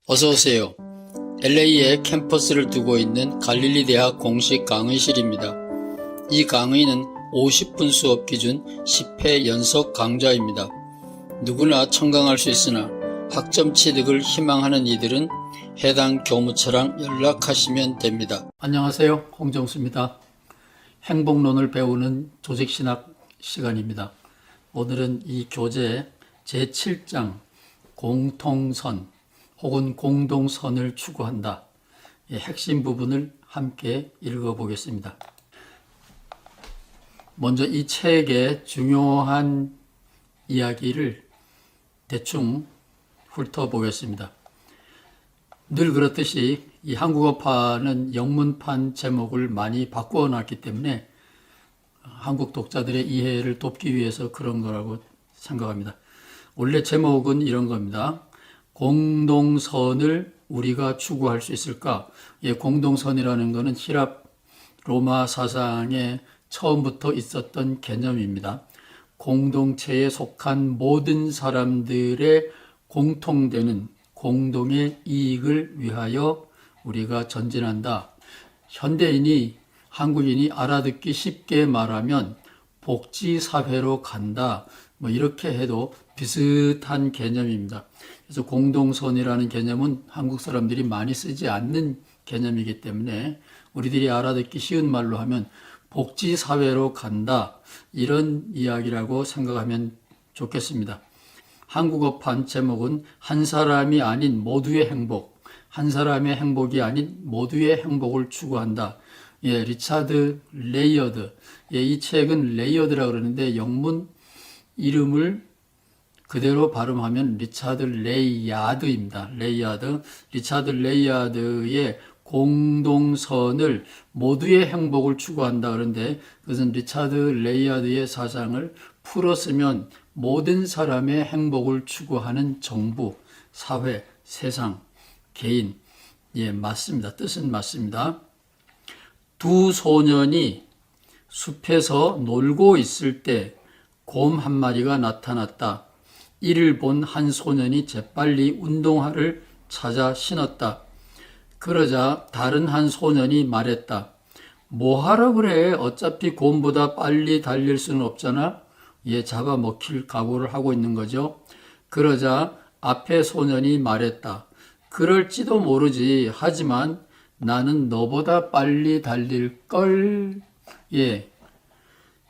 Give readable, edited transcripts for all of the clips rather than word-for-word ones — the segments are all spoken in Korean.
어서 오세요. LA에 캠퍼스를 두고 있는 갈릴리 대학 공식 강의실입니다. 이 강의는 50분 수업 기준 10회 연속 강좌입니다. 누구나 청강할 수 있으나 학점 취득을 희망하는 이들은 해당 교무처랑 연락하시면 됩니다. 안녕하세요. 홍정수입니다. 행복론을 배우는 조직신학 시간입니다. 오늘은 이 교재 제7장 공통선 혹은 공동선을 추구한다. 핵심 부분을 함께 읽어보겠습니다. 먼저 이 책의 중요한 이야기를 대충 훑어보겠습니다. 늘 그렇듯이 이 한국어판은 영문판 제목을 많이 바꾸어 놨기 때문에 한국 독자들의 이해를 돕기 위해서 그런 거라고 생각합니다. 원래 제목은 이런 겁니다. 공동선을 우리가 추구할 수 있을까? 공동선이라는 것은 힐랍 로마 사상에 처음부터 있었던 개념입니다. 공동체에 속한 모든 사람들의 공통되는 공동의 이익을 위하여 우리가 전진한다. 현대인이 한국인이 알아듣기 쉽게 말하면 복지사회로 간다. 이렇게 해도 비슷한 개념입니다. 그래서 공동선이라는 개념은 한국 사람들이 많이 쓰지 않는 개념이기 때문에 우리들이 알아듣기 쉬운 말로 하면 복지사회로 간다. 이런 이야기라고 생각하면 좋겠습니다. 한국어판 제목은 한 사람이 아닌 모두의 행복, 한 사람의 행복이 아닌 모두의 행복을 추구한다. 리차드 레이어드. 이 책은 레이어드라고 그러는데 영문 이름을 그대로 발음하면 리차드 레이야드입니다. 레이야드. 리차드 레이야드의 공동선을 모두의 행복을 추구한다. 그런데 그것은 리차드 레이야드의 사상을 풀었으면 모든 사람의 행복을 추구하는 정부, 사회, 세상, 개인. 맞습니다. 뜻은 맞습니다. 두 소년이 숲에서 놀고 있을 때 곰 한 마리가 나타났다. 이를 본 한 소년이 재빨리 운동화를 찾아 신었다. 그러자 다른 한 소년이 말했다. 뭐하러 그래? 어차피 곰보다 빨리 달릴 수는 없잖아. 잡아먹힐 각오를 하고 있는 거죠. 그러자 앞에 소년이 말했다. 그럴지도 모르지. 하지만 나는 너보다 빨리 달릴걸.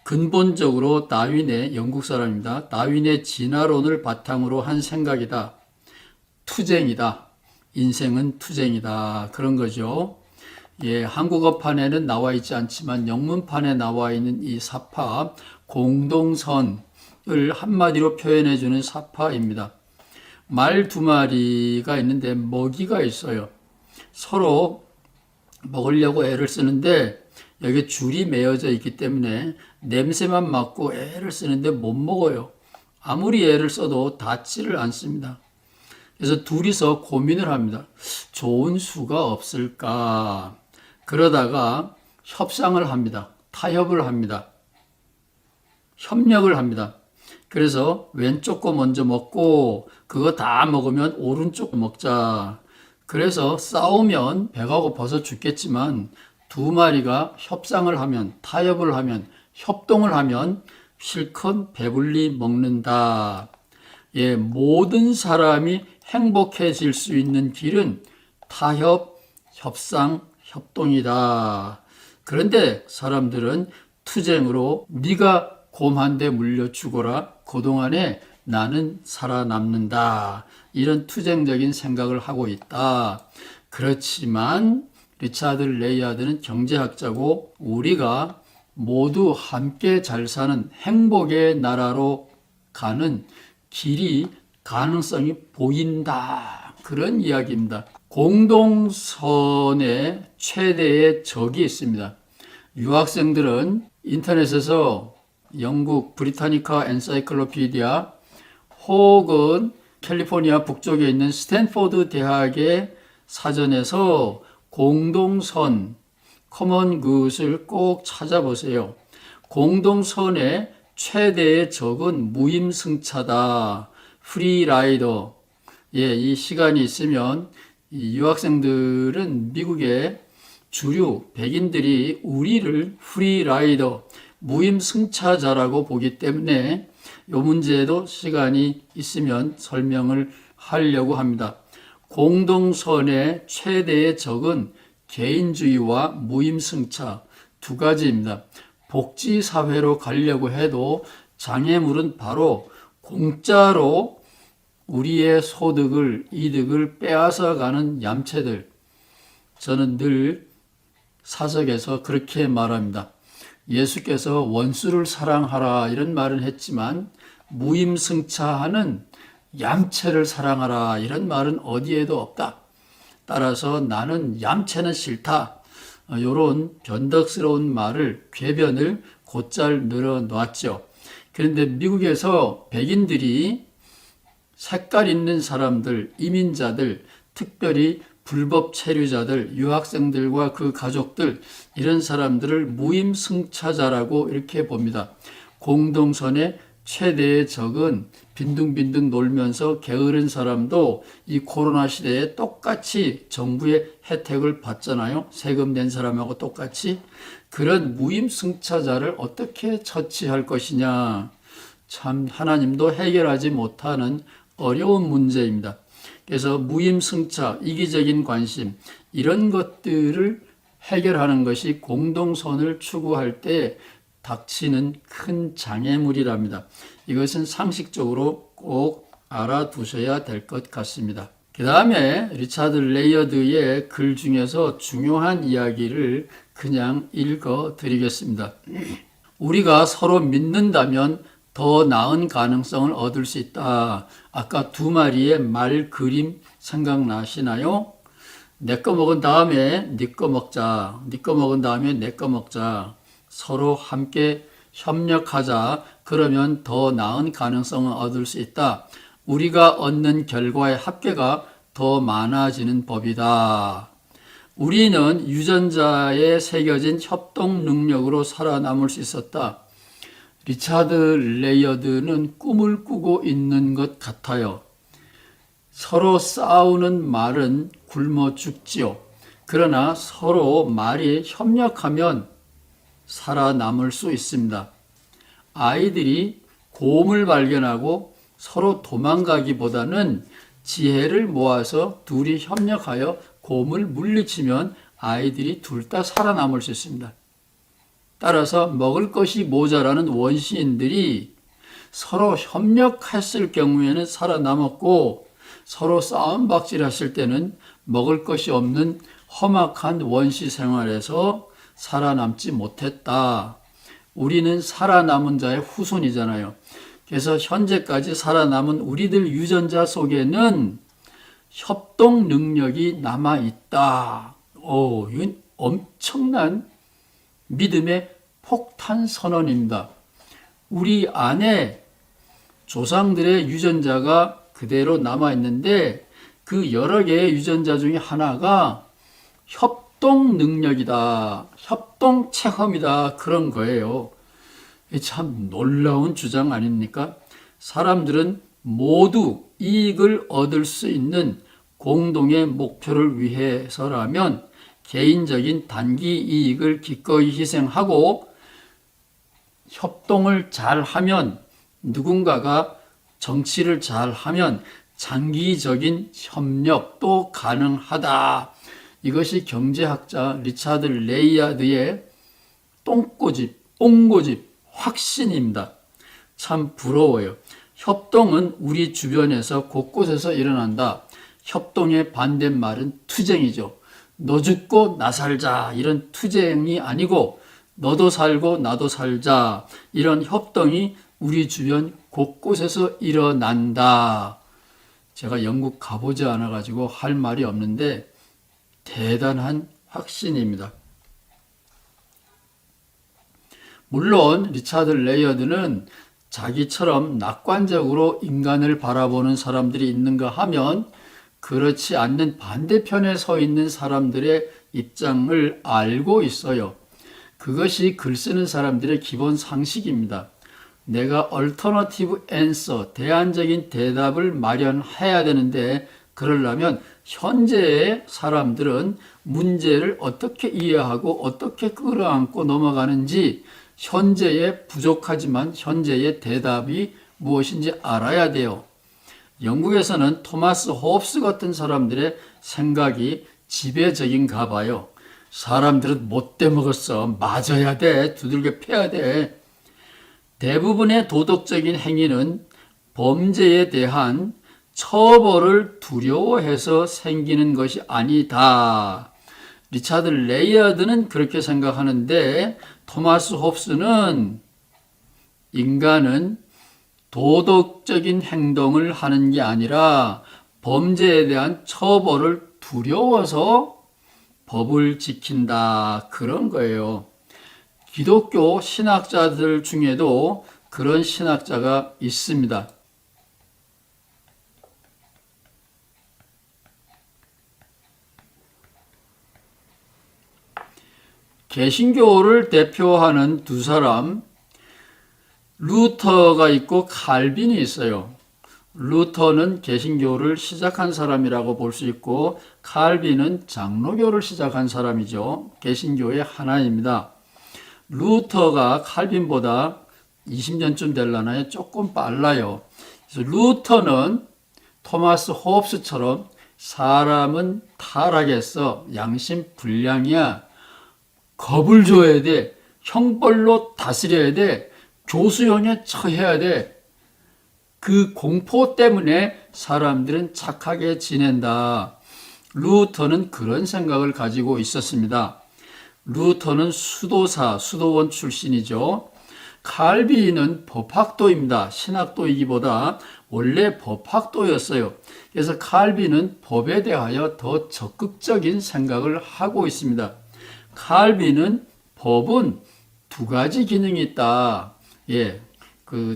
근본적으로 다윈의, 영국 사람입니다. 다윈의 진화론을 바탕으로 한 생각이다. 투쟁이다. 인생은 투쟁이다. 그런 거죠. 한국어판에는 나와 있지 않지만 영문판에 나와 있는 이 사파, 공동선을 한마디로 표현해주는 사파입니다. 말 두 마리가 있는데 먹이가 있어요. 서로 먹으려고 애를 쓰는데 여기 줄이 매어져 있기 때문에 냄새만 맡고 애를 쓰는데 못 먹어요. 아무리 애를 써도 닿지를 않습니다. 그래서 둘이서 고민을 합니다. 좋은 수가 없을까? 그러다가 협상을 합니다. 타협을 합니다. 협력을 합니다. 그래서 왼쪽 거 먼저 먹고 그거 다 먹으면 오른쪽 먹자. 그래서 싸우면 배가 고파서 죽겠지만 두 마리가 협상을 하면, 타협을 하면, 협동을 하면 실컷 배불리 먹는다. 모든 사람이 행복해질 수 있는 길은 타협, 협상, 협동이다. 그런데 사람들은 투쟁으로 네가 곰한테 물려 죽어라. 그동안에 나는 살아남는다. 이런 투쟁적인 생각을 하고 있다. 그렇지만 리차드 레이야드는 경제학자고 우리가 모두 함께 잘 사는 행복의 나라로 가는 길이 가능성이 보인다. 그런 이야기입니다. 공동선의 최대의 적이 있습니다. 유학생들은 인터넷에서 영국 브리타니카 엔사이클로피디아 혹은 캘리포니아 북쪽에 있는 스탠포드 대학의 사전에서 공동선, 커먼 굿을 꼭 찾아보세요. 공동선의 최대의 적은 무임승차다. 프리라이더. 이 시간이 있으면 이 유학생들은 미국의 주류 백인들이 우리를 프리라이더, 무임승차자라고 보기 때문에 이 문제에도 시간이 있으면 설명을 하려고 합니다. 공동선의 최대의 적은 개인주의와 무임승차 두 가지입니다. 복지사회로 가려고 해도 장애물은 바로 공짜로 우리의 소득을, 이득을 빼앗아 가는 얌체들. 저는 늘 사석에서 그렇게 말합니다. 예수께서 원수를 사랑하라 이런 말은 했지만 무임승차하는 얌체를 사랑하라 이런 말은 어디에도 없다. 따라서 나는 얌체는 싫다. 이런 변덕스러운 말을, 궤변을 곧잘 늘어놨죠. 그런데 미국에서 백인들이 색깔 있는 사람들, 이민자들, 특별히 불법 체류자들, 유학생들과 그 가족들, 이런 사람들을 무임승차자라고 이렇게 봅니다. 공동선의 최대의 적은 빈둥빈둥 놀면서 게으른 사람도 이 코로나 시대에 똑같이 정부의 혜택을 받잖아요. 세금 낸 사람하고 똑같이. 그런 무임승차자를 어떻게 처치할 것이냐. 참 하나님도 해결하지 못하는 어려운 문제입니다. 그래서 무임승차, 이기적인 관심 이런 것들을 해결하는 것이 공동선을 추구할 때 닥치는 큰 장애물이랍니다. 이것은 상식적으로 꼭 알아두셔야 될 것 같습니다. 그 다음에 리차드 레이어드의 글 중에서 중요한 이야기를 그냥 읽어 드리겠습니다. 우리가 서로 믿는다면 더 나은 가능성을 얻을 수 있다. 아까 두 마리의 말 그림 생각나시나요? 내 거 먹은 다음에 네 거 먹자. 네 거 먹은 다음에 내 거 먹자. 서로 함께 협력하자. 그러면 더 나은 가능성을 얻을 수 있다. 우리가 얻는 결과의 합계가 더 많아지는 법이다. 우리는 유전자에 새겨진 협동 능력으로 살아남을 수 있었다. 리차드 레이어드는 꿈을 꾸고 있는 것 같아요. 서로 싸우는 말은 굶어 죽지요. 그러나 서로 말이 협력하면 살아남을 수 있습니다. 아이들이 곰을 발견하고 서로 도망가기보다는 지혜를 모아서 둘이 협력하여 곰을 물리치면 아이들이 둘 다 살아남을 수 있습니다. 따라서 먹을 것이 모자라는 원시인들이 서로 협력했을 경우에는 살아남았고 서로 싸움박질 했을 때는 먹을 것이 없는 험악한 원시 생활에서 살아남지 못했다. 우리는 살아남은 자의 후손이잖아요. 그래서 현재까지 살아남은 우리들 유전자 속에는 협동 능력이 남아있다. 이건 엄청난 믿음의 폭탄 선언입니다. 우리 안에 조상들의 유전자가 그대로 남아있는데 그 여러 개의 유전자 중에 하나가 협동 능력이다. 협동 체험이다. 그런 거예요. 참 놀라운 주장 아닙니까? 사람들은 모두 이익을 얻을 수 있는 공동의 목표를 위해서라면 개인적인 단기 이익을 기꺼이 희생하고 협동을 잘하면 누군가가 정치를 잘하면 장기적인 협력도 가능하다. 이것이 경제학자 리차드 레이어드의 옹고집 확신입니다. 참 부러워요. 협동은 우리 주변에서 곳곳에서 일어난다. 협동의 반대말은 투쟁이죠. 너 죽고 나 살자 이런 투쟁이 아니고 너도 살고 나도 살자 이런 협동이 우리 주변 곳곳에서 일어난다. 제가 영국 가보지 않아가지고 할 말이 없는데 대단한 확신입니다. 물론 리차드 레이어드는 자기처럼 낙관적으로 인간을 바라보는 사람들이 있는가 하면 그렇지 않는 반대편에 서 있는 사람들의 입장을 알고 있어요. 그것이 글 쓰는 사람들의 기본 상식입니다. 내가 alternative answer, 대안적인 대답을 마련해야 되는데 그러려면 현재의 사람들은 문제를 어떻게 이해하고 어떻게 끌어안고 넘어가는지 현재의 부족하지만 현재의 대답이 무엇인지 알아야 돼요. 영국에서는 토마스 홉스 같은 사람들의 생각이 지배적인가 봐요. 사람들은 못돼 먹었어. 맞아야 돼. 두들겨 패야 돼. 대부분의 도덕적인 행위는 범죄에 대한 처벌을 두려워해서 생기는 것이 아니다. 리차드 레이어드는 그렇게 생각하는데 토마스 홉스는 인간은 도덕적인 행동을 하는 게 아니라 범죄에 대한 처벌을 두려워서 법을 지킨다. 그런 거예요. 기독교 신학자들 중에도 그런 신학자가 있습니다. 개신교를 대표하는 두 사람, 루터가 있고 칼빈이 있어요. 루터는 개신교를 시작한 사람이라고 볼 수 있고 칼빈은 장로교를 시작한 사람이죠. 개신교의 하나입니다. 루터가 칼빈보다 20년쯤 될라나요? 조금 빨라요. 그래서 루터는 토마스 홉스처럼 사람은 타락했어. 양심 불량이야. 겁을 줘야 돼. 형벌로 다스려야 돼. 교수형에 처해야 돼. 그 공포 때문에 사람들은 착하게 지낸다. 루터는 그런 생각을 가지고 있었습니다. 루터는 수도원 출신이죠. 칼빈은 법학도입니다. 신학도이기보다 원래 법학도였어요. 그래서 칼빈은 법에 대하여 더 적극적인 생각을 하고 있습니다. 칼빈은 법은 두 가지 기능이 있다.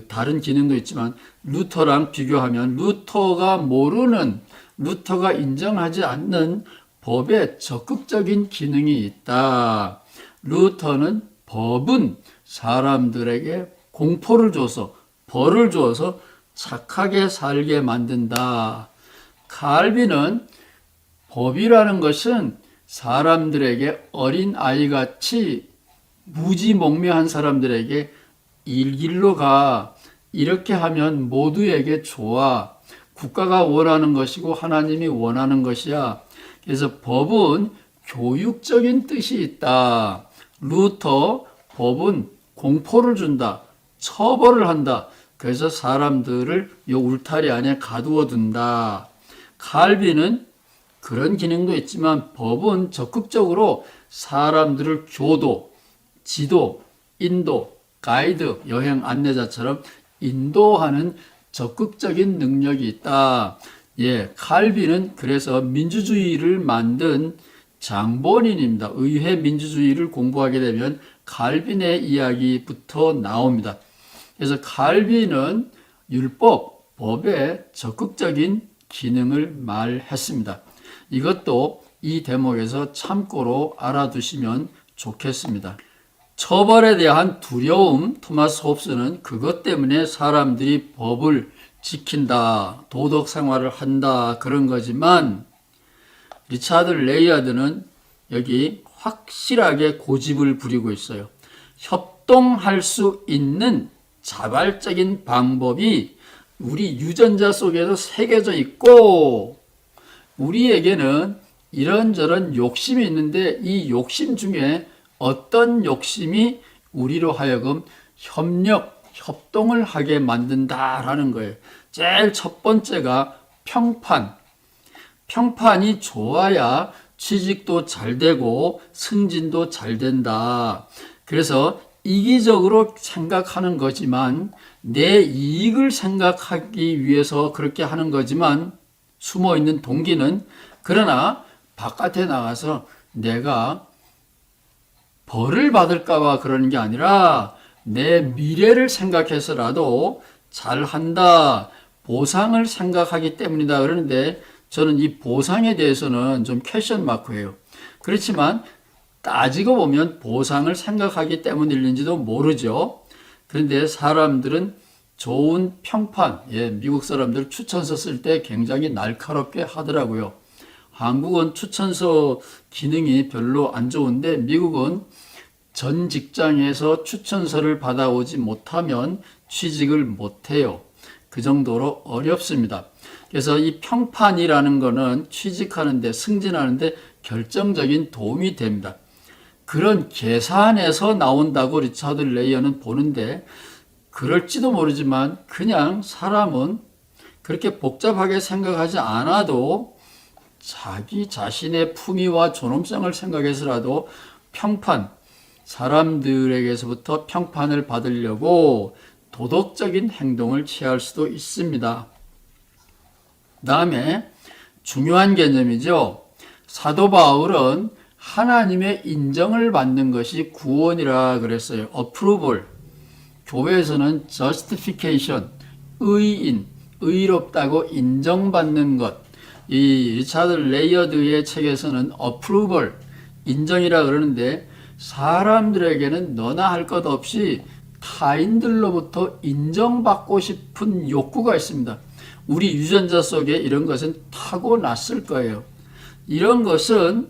다른 기능도 있지만 루터랑 비교하면 루터가 인정하지 않는 법에 적극적인 기능이 있다. 루터는 법은 사람들에게 공포를 줘서 벌을 줘서 착하게 살게 만든다. 칼빈은 법이라는 것은 사람들에게 어린 아이같이 무지몽매한 사람들에게 일길로 가. 이렇게 하면 모두에게 좋아. 국가가 원하는 것이고 하나님이 원하는 것이야. 그래서 법은 교육적인 뜻이 있다. 루터, 법은 공포를 준다. 처벌을 한다. 그래서 사람들을 요 울타리 안에 가두어 둔다. 칼빈은 그런 기능도 있지만 법은 적극적으로 사람들을 교도, 지도, 인도, 가이드, 여행 안내자처럼 인도하는 적극적인 능력이 있다. 칼빈은 그래서 민주주의를 만든 장본인입니다. 의회 민주주의를 공부하게 되면 칼빈의 이야기부터 나옵니다. 그래서 칼빈은 율법, 법의 적극적인 기능을 말했습니다. 이것도 이 대목에서 참고로 알아두시면 좋겠습니다. 처벌에 대한 두려움, 토마스 홉스는 그것 때문에 사람들이 법을 지킨다, 도덕 생활을 한다 그런 거지만 리차드 레이아드는 여기 확실하게 고집을 부리고 있어요. 협동할 수 있는 자발적인 방법이 우리 유전자 속에도 새겨져 있고 우리에게는 이런저런 욕심이 있는데 이 욕심 중에 어떤 욕심이 우리로 하여금 협동을 하게 만든다라는 거예요. 제일 첫 번째가 평판이 좋아야 취직도 잘 되고 승진도 잘 된다. 그래서 이기적으로 생각하는 거지만 내 이익을 생각하기 위해서 그렇게 하는 거지만 숨어있는 동기는 그러나 바깥에 나가서 내가 벌을 받을까봐 그러는 게 아니라 내 미래를 생각해서라도 잘한다. 보상을 생각하기 때문이다. 그러는데 저는 이 보상에 대해서는 좀 퀘션 마크예요. 그렇지만 따지고 보면 보상을 생각하기 때문일는지도 모르죠. 그런데 사람들은 좋은 평판, 미국 사람들 추천서 쓸 때 굉장히 날카롭게 하더라고요. 한국은 추천서 기능이 별로 안 좋은데 미국은 전 직장에서 추천서를 받아오지 못하면 취직을 못해요. 그 정도로 어렵습니다. 그래서 이 평판이라는 거는 취직하는데, 승진하는데 결정적인 도움이 됩니다. 그런 계산에서 나온다고 리차드 레이어는 보는데, 그럴지도 모르지만 그냥 사람은 그렇게 복잡하게 생각하지 않아도 자기 자신의 품위와 존엄성을 생각해서라도 평판, 사람들에게서부터 평판을 받으려고 도덕적인 행동을 취할 수도 있습니다. 다음에 중요한 개념이죠. 사도 바울은 하나님의 인정을 받는 것이 구원이라 그랬어요. approval. 교회에서는 justification, 의인, 의롭다고 인정받는 것. 이 리차드 레이어드의 책에서는 approval, 인정이라 그러는데 사람들에게는 너나 할 것 없이 타인들로부터 인정받고 싶은 욕구가 있습니다. 우리 유전자 속에 이런 것은 타고났을 거예요. 이런 것은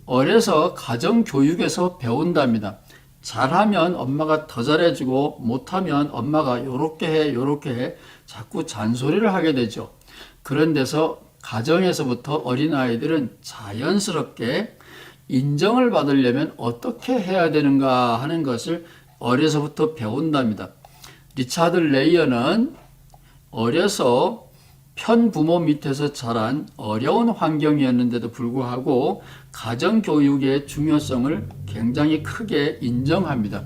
어려서 가정교육에서 배운답니다. 잘하면 엄마가 더 잘해주고 못하면 엄마가 요렇게 해 요렇게 해 자꾸 잔소리를 하게 되죠. 그런 데서 가정에서부터 어린아이들은 자연스럽게 인정을 받으려면 어떻게 해야 되는가 하는 것을 어려서부터 배운답니다. 리차드 레이어는 어려서 편부모 밑에서 자란 어려운 환경이었는데도 불구하고 가정교육의 중요성을 굉장히 크게 인정합니다.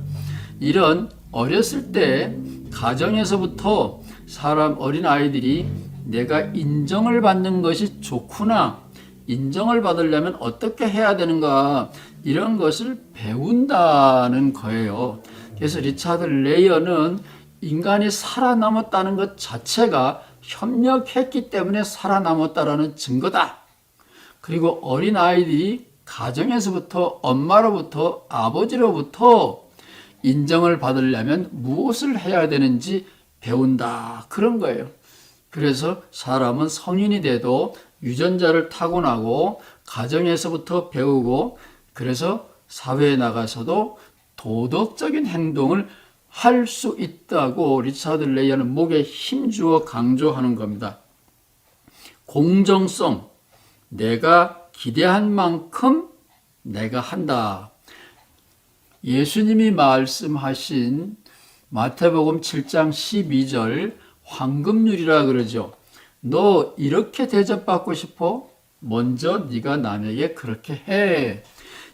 이런 어렸을 때 가정에서부터 어린아이들이 내가 인정을 받는 것이 좋구나, 인정을 받으려면 어떻게 해야 되는가, 이런 것을 배운다는 거예요. 그래서 리차드 레이어는 인간이 살아남았다는 것 자체가 협력했기 때문에 살아남았다라는 증거다. 그리고 어린아이들이 가정에서부터, 엄마로부터, 아버지로부터 인정을 받으려면 무엇을 해야 되는지 배운다, 그런 거예요. 그래서 사람은 성인이 돼도 유전자를 타고나고 가정에서부터 배우고, 그래서 사회에 나가서도 도덕적인 행동을 할 수 있다고 리차드 레이어는 목에 힘주어 강조하는 겁니다. 공정성, 내가 기대한 만큼 내가 한다. 예수님이 말씀하신 마태복음 7장 12절 황금률이라 그러죠. 너 이렇게 대접받고 싶어? 먼저 네가 남에게 그렇게 해.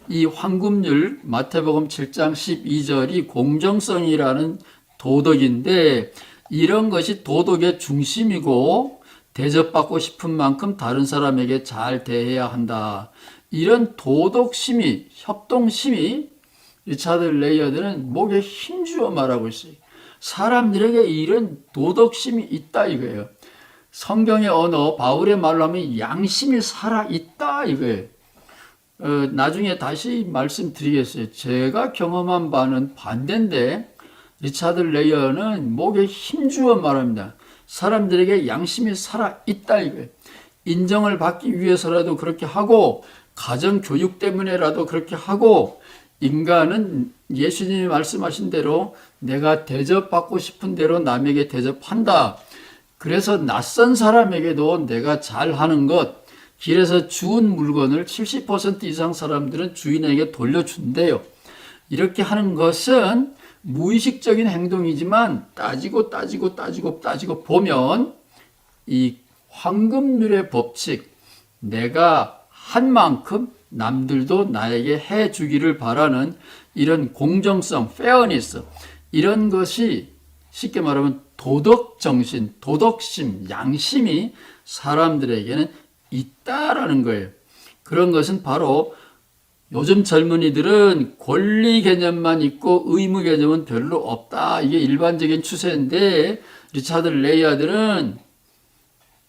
이 황금률 마태복음 7장 12절이 공정성이라는 도덕인데, 이런 것이 도덕의 중심이고 대접받고 싶은 만큼 다른 사람에게 잘 대해야 한다. 이런 도덕심이, 협동심이 리차드 레이어드는 목에 힘주어 말하고 있어요. 사람들에게 이런 도덕심이 있다 이거예요. 성경의 언어, 바울의 말로 하면 양심이 살아있다 이거예요. 나중에 다시 말씀드리겠어요. 제가 경험한 바는 반대인데 리차드 레이어는 목에 힘주어 말합니다. 사람들에게 양심이 살아있다 이거예요. 인정을 받기 위해서라도 그렇게 하고, 가정교육 때문에라도 그렇게 하고, 인간은 예수님이 말씀하신 대로 내가 대접받고 싶은 대로 남에게 대접한다. 그래서 낯선 사람에게도 내가 잘하는 것, 길에서 주운 물건을 70% 이상 사람들은 주인에게 돌려준대요. 이렇게 하는 것은 무의식적인 행동이지만 따지고 보면 이 황금률의 법칙, 내가 한 만큼 남들도 나에게 해주기를 바라는 이런 공정성, 페어니스, 이런 것이 쉽게 말하면 도덕정신, 도덕심, 양심이 사람들에게는 있다라는 거예요. 그런 것은 바로 요즘 젊은이들은 권리 개념만 있고 의무 개념은 별로 없다. 이게 일반적인 추세인데, 리차드 레이어드는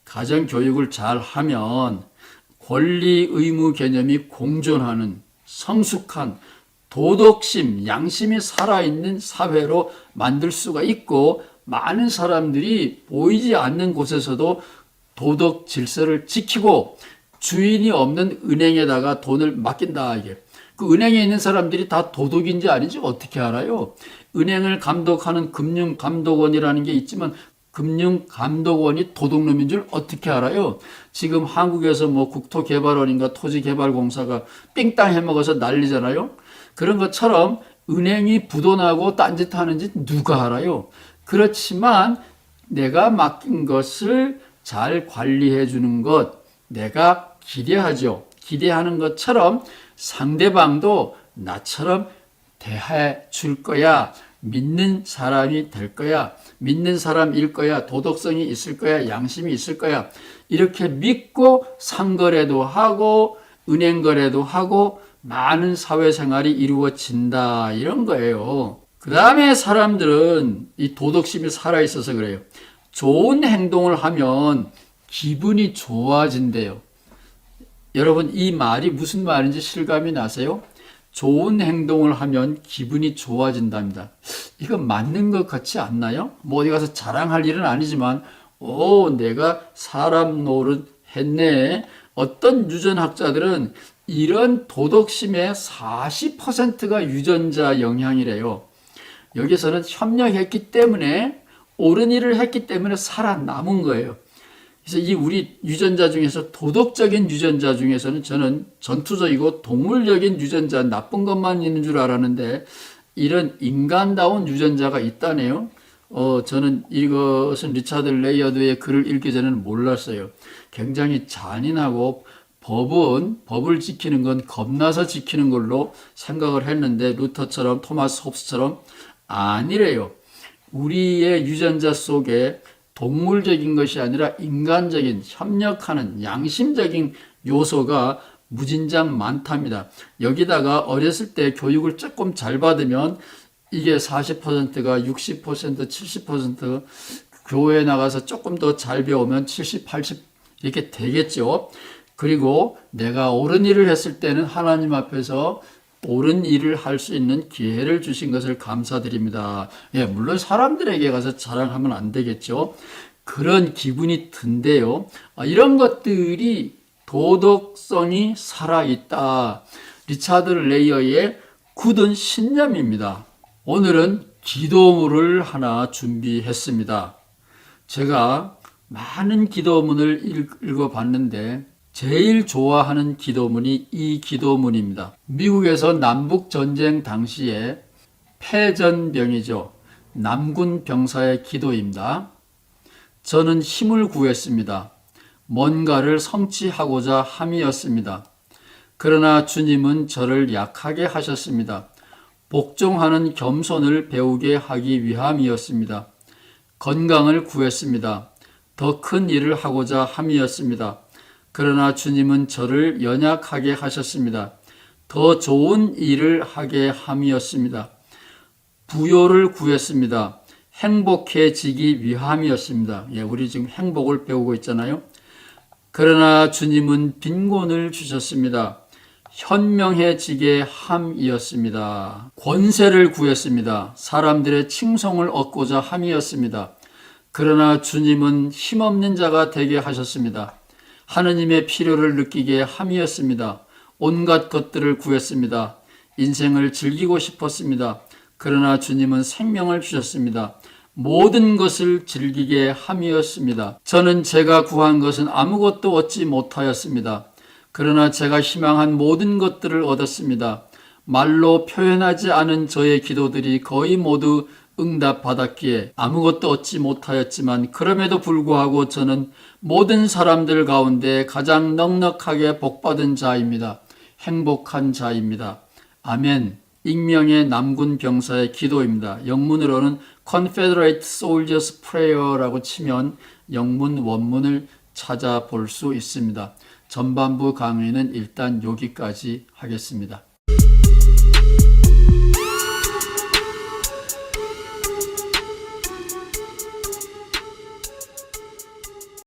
가정교육을 잘 하면 권리 의무 개념이 공존하는 성숙한 도덕심, 양심이 살아있는 사회로 만들 수가 있고, 많은 사람들이 보이지 않는 곳에서도 도덕 질서를 지키고 주인이 없는 은행에다가 돈을 맡긴다. 이게 그 은행에 있는 사람들이 다 도덕인지 아닌지 어떻게 알아요? 은행을 감독하는 금융감독원이라는 게 있지만 금융감독원이 도둑놈인 줄 어떻게 알아요? 지금 한국에서 뭐 국토개발원인가 토지개발공사가 삥땅 해먹어서 난리잖아요. 그런 것처럼 은행이 부도나고 딴짓하는지 누가 알아요? 그렇지만 내가 맡긴 것을 잘 관리해 주는 것, 내가 기대하죠. 기대하는 것처럼 상대방도 나처럼 대해 줄 거야. 믿는 사람이 될 거야. 믿는 사람일 거야. 도덕성이 있을 거야. 양심이 있을 거야. 이렇게 믿고 상거래도 하고 은행 거래도 하고 많은 사회생활이 이루어진다. 이런 거예요. 그 다음에 사람들은 이 도덕심이 살아있어서 그래요. 좋은 행동을 하면 기분이 좋아진대요. 여러분, 이 말이 무슨 말인지 실감이 나세요? 좋은 행동을 하면 기분이 좋아진답니다. 이거 맞는 것 같지 않나요? 뭐 어디 가서 자랑할 일은 아니지만, 내가 사람 노릇 했네. 어떤 유전학자들은 이런 도덕심의 40%가 유전자 영향이래요. 여기서는 협력했기 때문에, 옳은 일을 했기 때문에 살아남은 거예요. 그래서 이 우리 유전자 중에서 도덕적인 유전자 중에서는 저는 전투적이고 동물적인 유전자, 나쁜 것만 있는 줄 알았는데 이런 인간다운 유전자가 있다네요. 저는 이것은 리차드 레이어드의 글을 읽기 전에는 몰랐어요. 굉장히 잔인하고 법을 지키는 건 겁나서 지키는 걸로 생각을 했는데 루터처럼 토마스 홉스처럼 아니래요. 우리의 유전자 속에 동물적인 것이 아니라 인간적인 협력하는 양심적인 요소가 무진장 많답니다. 여기다가 어렸을 때 교육을 조금 잘 받으면 이게 40%가 60%, 70% 교회에 나가서 조금 더 잘 배우면 70, 80 이렇게 되겠죠. 그리고 내가 옳은 일을 했을 때는 하나님 앞에서 옳은 일을 할 수 있는 기회를 주신 것을 감사드립니다. 물론 사람들에게 가서 자랑하면 안 되겠죠. 그런 기분이 든대요. 이런 것들이 도덕성이 살아있다. 리차드 레이어의 굳은 신념입니다. 오늘은 기도문을 하나 준비했습니다. 제가 많은 기도문을 읽어봤는데 제일 좋아하는 기도문이 이 기도문입니다. 미국에서 남북전쟁 당시에 패전병이죠. 남군 병사의 기도입니다. 저는 힘을 구했습니다. 뭔가를 성취하고자 함이었습니다. 그러나 주님은 저를 약하게 하셨습니다. 복종하는 겸손을 배우게 하기 위함이었습니다. 건강을 구했습니다. 더 큰 일을 하고자 함이었습니다. 그러나 주님은 저를 연약하게 하셨습니다. 더 좋은 일을 하게 함이었습니다. 부요를 구했습니다. 행복해지기 위함이었습니다. 우리 지금 행복을 배우고 있잖아요. 그러나 주님은 빈곤을 주셨습니다. 현명해지게 함이었습니다. 권세를 구했습니다. 사람들의 칭송을 얻고자 함이었습니다. 그러나 주님은 힘없는 자가 되게 하셨습니다. 하느님의 필요를 느끼게 함이었습니다. 온갖 것들을 구했습니다. 인생을 즐기고 싶었습니다. 그러나 주님은 생명을 주셨습니다. 모든 것을 즐기게 함이었습니다. 저는 제가 구한 것은 아무것도 얻지 못하였습니다. 그러나 제가 희망한 모든 것들을 얻었습니다. 말로 표현하지 않은 저의 기도들이 거의 모두 응답받았기에 아무것도 얻지 못하였지만 그럼에도 불구하고 저는 모든 사람들 가운데 가장 넉넉하게 복받은 자입니다. 행복한 자입니다. 아멘. 익명의 남군 병사의 기도입니다. 영문으로는 Confederate Soldiers Prayer라고 치면 영문 원문을 찾아볼 수 있습니다. 전반부 강의는 일단 여기까지 하겠습니다.